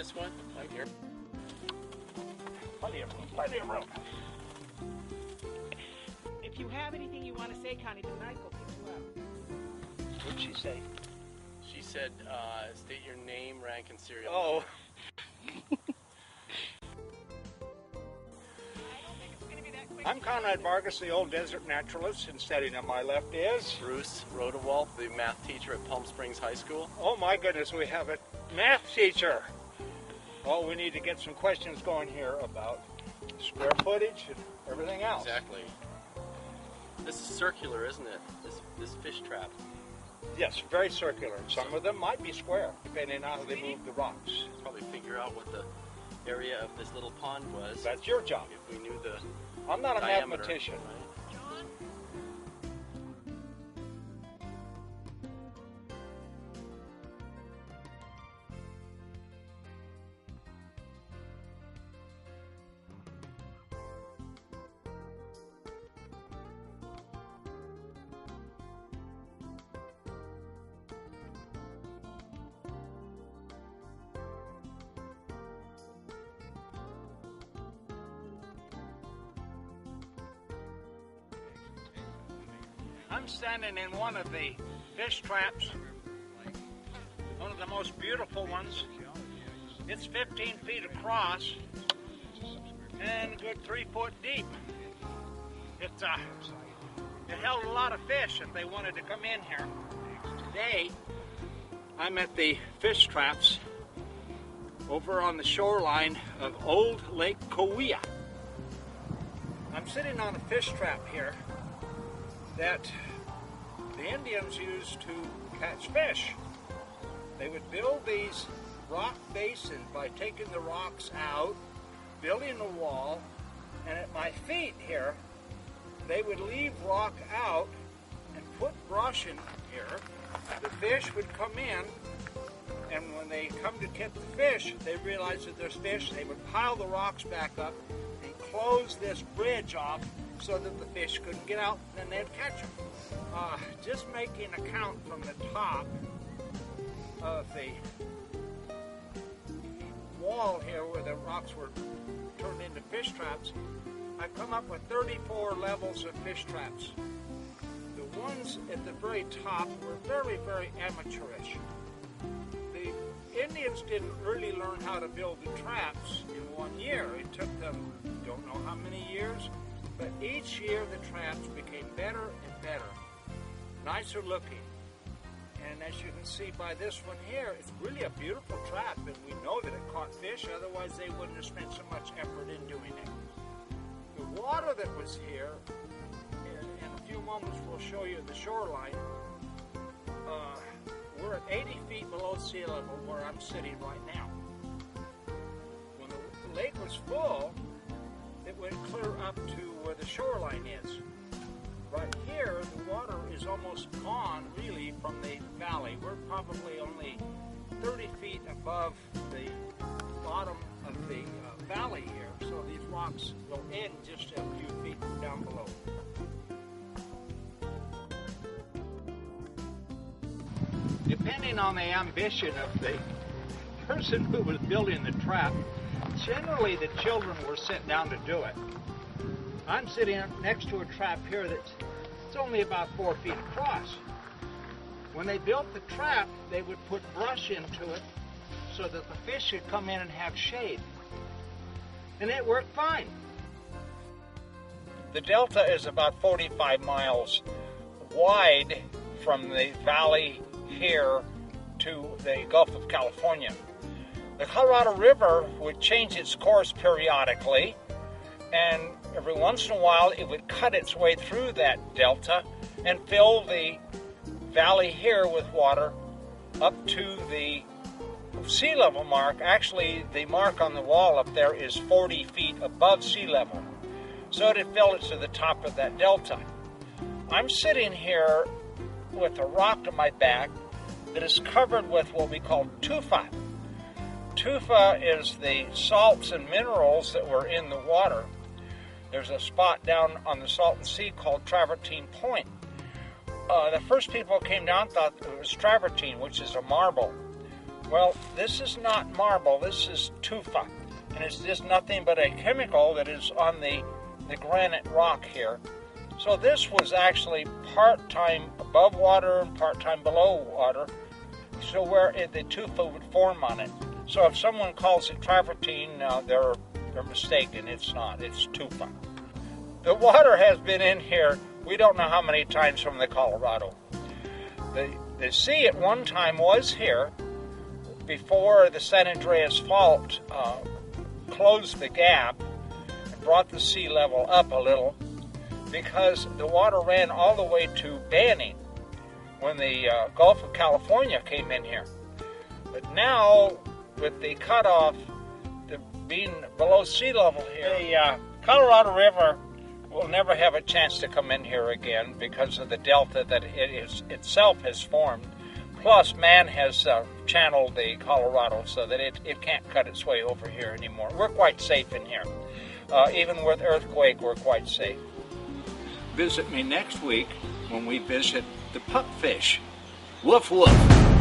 this one? I'm here. Plenty of room, plenty of room. If you have anything you want to say, Connie, tonight we'll pick you up. What'd she say? She said, state your name, rank, and serial Oh. number. I'm Conrad Vargas, the old desert naturalist, and sitting on my left is... Bruce Rodewald, the math teacher at Palm Springs High School. Oh my goodness, we have a math teacher. Well, we need to get some questions going here about square footage and everything else. Exactly. This is circular, isn't it? This fish trap. Yes, very circular. Some of them might be square, depending on how they move the rocks. Probably figure out what the area of this little pond was. That's your job. If we knew the I'm not a diameter, mathematician. Right? I'm standing in one of the fish traps, one of the most beautiful ones. It's 15 feet across and a good 3 foot deep. It held a lot of fish if they wanted to come in here. Today, I'm at the fish traps over on the shoreline of Old Lake Kauai. I'm sitting on a fish trap here that the Indians used to catch fish. They would build these rock basins by taking the rocks out, building a wall, and at my feet here, they would leave rock out and put brush in here. The fish would come in, and when they come to get the fish, they realized that there's fish. They would pile the rocks back up and close this bridge off so that the fish couldn't get out, and then they'd catch them. Just making a count from the top of the wall here where the rocks were turned into fish traps, I come up with 34 levels of fish traps. The ones at the very top were very, very amateurish. The Indians didn't really learn how to build the traps in 1 year. It took them, don't know how many years, but each year the traps became better and better, nicer looking. And as you can see by this one here, it's really a beautiful trap, and we know that it caught fish, otherwise they wouldn't have spent so much effort in doing it. The water that was here, in a few moments we'll show you the shoreline, we're at 80 feet below sea level where I'm sitting right now. When the lake was full, it went clear up to where the shoreline is. Right here, the water is almost gone, really, from the valley. We're probably only 30 feet above the bottom of the valley here, so these rocks go in just a few feet down below. Depending on the ambition of the person who was building the trap, generally the children were sent down to do it. I'm sitting next to a trap here that's only about 4 feet across. When they built the trap, they would put brush into it so that the fish should come in and have shade. And it worked fine. The delta is about 45 miles wide from the valley here to the Gulf of California. The Colorado River would change its course periodically, and every once in a while it would cut its way through that delta and fill the valley here with water up to the sea level mark. Actually, the mark on the wall up there is 40 feet above sea level. So it'd fill it to the top of that delta. I'm sitting here with a rock to my back that is covered with what we call tufa. Tufa is the salts and minerals that were in the water. There's a spot down on the Salton Sea called Travertine Point. The first people who came down thought it was travertine, which is a marble. Well, this is not marble, this is tufa. And it's just nothing but a chemical that is on the granite rock here. So this was actually part-time above water and part-time below water, so where the tufa would form on it. So if someone calls it travertine, they're mistaken. It's not. It's tufa. The water has been in here, we don't know how many times from the Colorado. The sea at one time was here before the San Andreas Fault closed the gap and brought the sea level up a little, because the water ran all the way to Banning when the Gulf of California came in here. But now, with the cutoff being below sea level here, the Colorado River will never have a chance to come in here again because of the delta that itself has formed. Plus, man has channeled the Colorado so that it can't cut its way over here anymore. We're quite safe in here. Even with earthquake, we're quite safe. Visit me next week when we visit the pupfish. Woof woof.